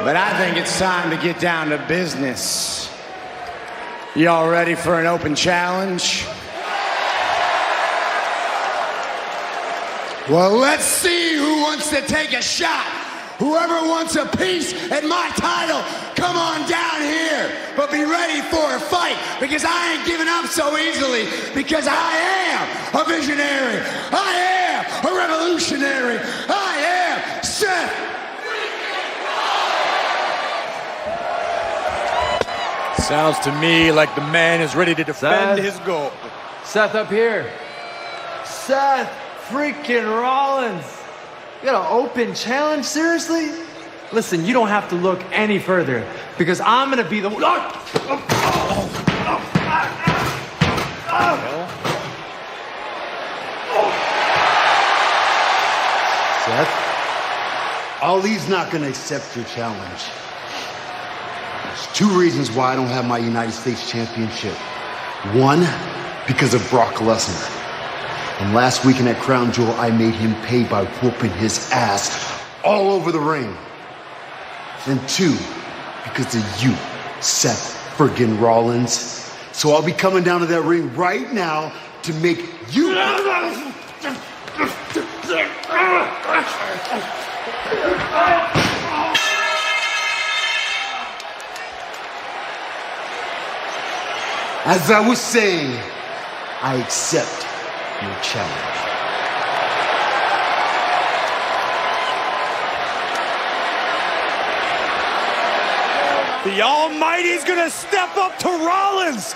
But I think it's time to get down to business. Y'all ready for an open challenge? Well, let's see who wants to take a shot. Whoever wants a piece at my title, come on down here. But be ready for a fight, because I ain't giving up so easily, because I am a visionary. I am a revolutionary. I am Seth. Sounds to me like the man is ready to defend his gold. Seth up here. Seth freaking Rollins. You got an open challenge? Seriously? Listen, you don't have to look any further, because I'm gonna be the one. Seth, Ali's not gonna accept your challenge. There's two reasons why I don't have my United States Championship. One, because of Brock Lesnar. And last weekend at Crown Jewel, I made him pay by whooping his ass all over the ring. And two, because of you, Seth friggin' Rollins. So I'll be coming down to that ring right now to make you... As I was saying, I accept your challenge. The Almighty's gonna step up to Rollins.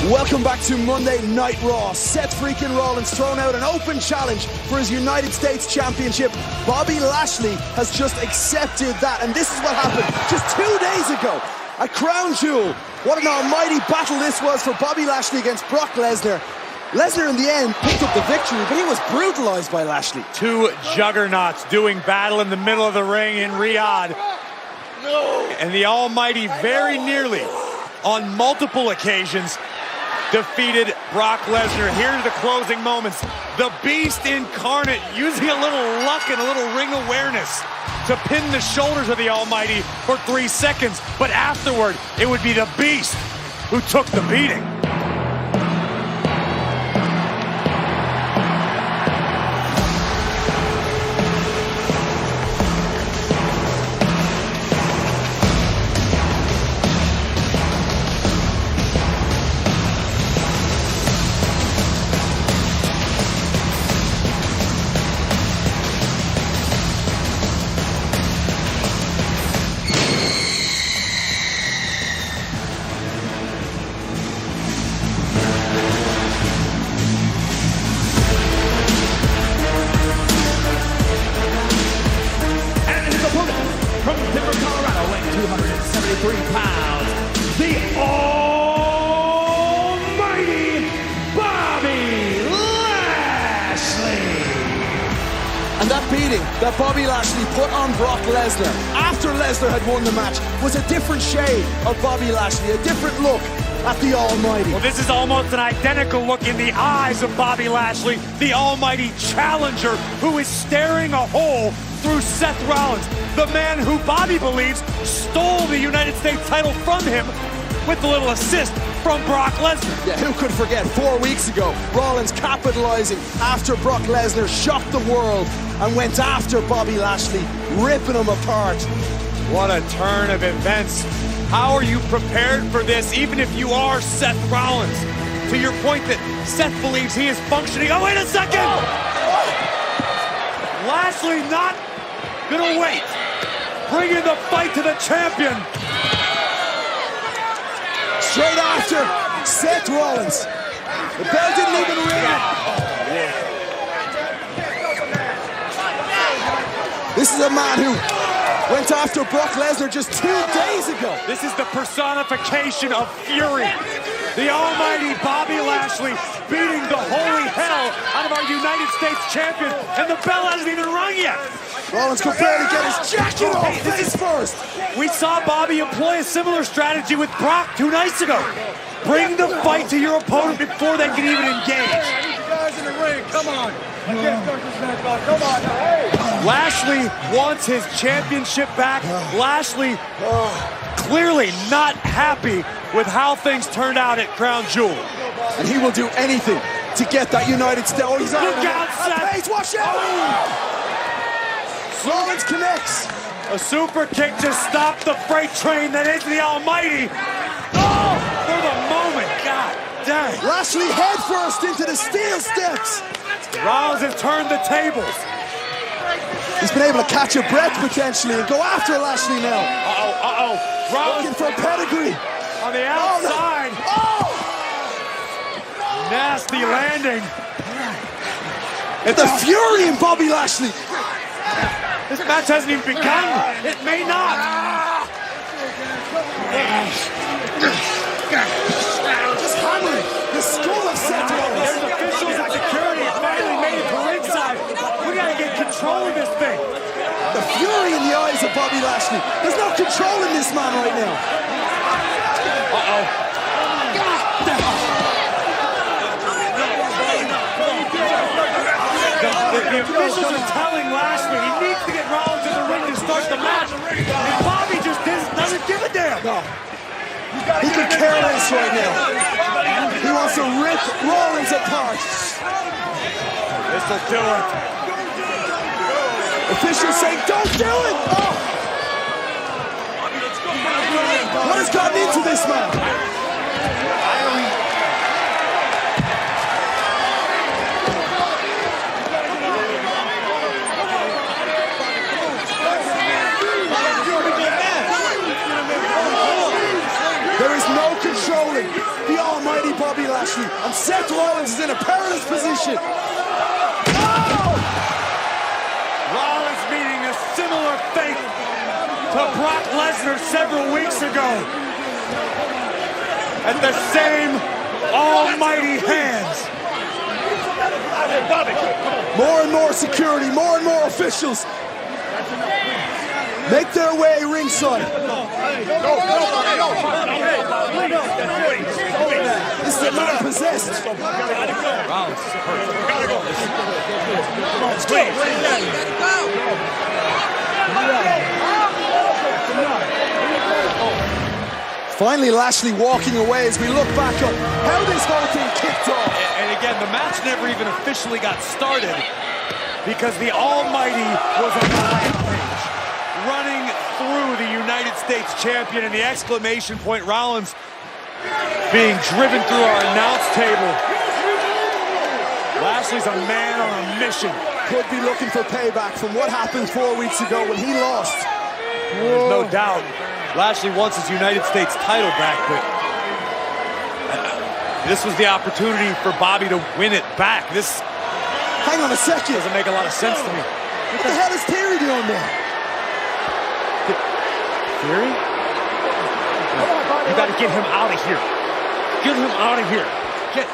Welcome back to Monday Night Raw. Seth freaking Rollins thrown out an open challenge for his United States Championship. Bobby Lashley has just accepted that, and this is what happened just 2 days ago at Crown Jewel. What an almighty battle this was for Bobby Lashley against Brock Lesnar. Lesnar in the end picked up the victory, but he was brutalized by Lashley. Two juggernauts doing battle in the middle of the ring in Riyadh. And the Almighty very nearly, on multiple occasions, defeated Brock Lesnar. Here are the closing moments. The Beast incarnate using a little luck and a little ring awareness to pin the shoulders of the Almighty for 3 seconds. But afterward, it would be the Beast who took the beating. And that beating that Bobby Lashley put on Brock Lesnar after Lesnar had won the match was a different shade of Bobby Lashley, a different look at the Almighty. Well, this is almost an identical look in the eyes of Bobby Lashley, the Almighty challenger who is staring a hole through Seth Rollins, the man who Bobby believes stole the United States title from him with a little assist from Brock Lesnar. Yeah, who could forget 4 weeks ago, Rollins capitalizing after Brock Lesnar shocked the world and went after Bobby Lashley, ripping him apart. What a turn of events. How are you prepared for this, even if you are Seth Rollins? To your point that Seth believes he is functioning. Oh, wait a second! Lashley not gonna wait. Bringing the fight to the champion. Straight after Seth Rollins. The bell didn't even ring. This is a man who went after Brock Lesnar just 2 days ago. This is the personification of fury. The almighty Bobby Lashley beating the holy hell out of our United States champion, and the bell hasn't even rung yet. Rollins could barely get his jacket off face first. We saw Bobby employ a similar strategy with Brock 2 nights ago. Bring the fight to your opponent before they can even engage. ring. Come on. I can't start this match off. Come on now. Hey. Lashley wants his championship back. Lashley clearly not happy with how things turned out at Crown Jewel. And he will do anything to get that United States. Oh, he's on. Look out, Seth. Pace, watch out! Rollins connects. A super kick just stopped the freight train that is the Almighty. Oh, for the moment, God dang. Lashley head first into the steel steps. Rollins has turned the tables. He's been able to catch a breath potentially and go after Lashley now. Rollins Looking for pedigree. on the outside. Oh! Nasty landing. The fury in Bobby Lashley. This match hasn't even begun. It may not. Just hammering the skull of Seth Rollins. There's officials and security finally made it to ringside. We gotta get control of this thing. The fury in the eyes of Bobby Lashley. There's no control in this man right now. The officials are telling Lashley he needs to get Rollins in the ring to start the match. And Bobby just doesn't give a damn. No. He could care less right now. He wants to rip Rollins apart. This'll do it. Officials saying, don't do it! Oh. What has gotten into this man? There is no controlling the almighty Bobby Lashley, and Seth Rollins is in a perilous position. Oh! Rollins meeting a similar fate to Brock Lesnar several weeks ago. At the same almighty hands. More and more security, more and more officials make their way ringside. This is a man possessed. Rollins is hurt. Finally, Lashley walking away as we look back on how this whole thing kicked off. And again, the match never even officially got started because the Almighty was on the rampage, running through the United States champion, and the exclamation point, Rollins being driven through our announce table. Lashley's a man on a mission. Could be looking for payback from what happened 4 weeks ago when he lost. There's no doubt Lashley wants his United States title back, but this was the opportunity for Bobby to win it back. This Hang on a second. doesn't make a lot of sense to me. What the hell is Theory doing there? Theory? You got to get him out of here. Get him out of here. Get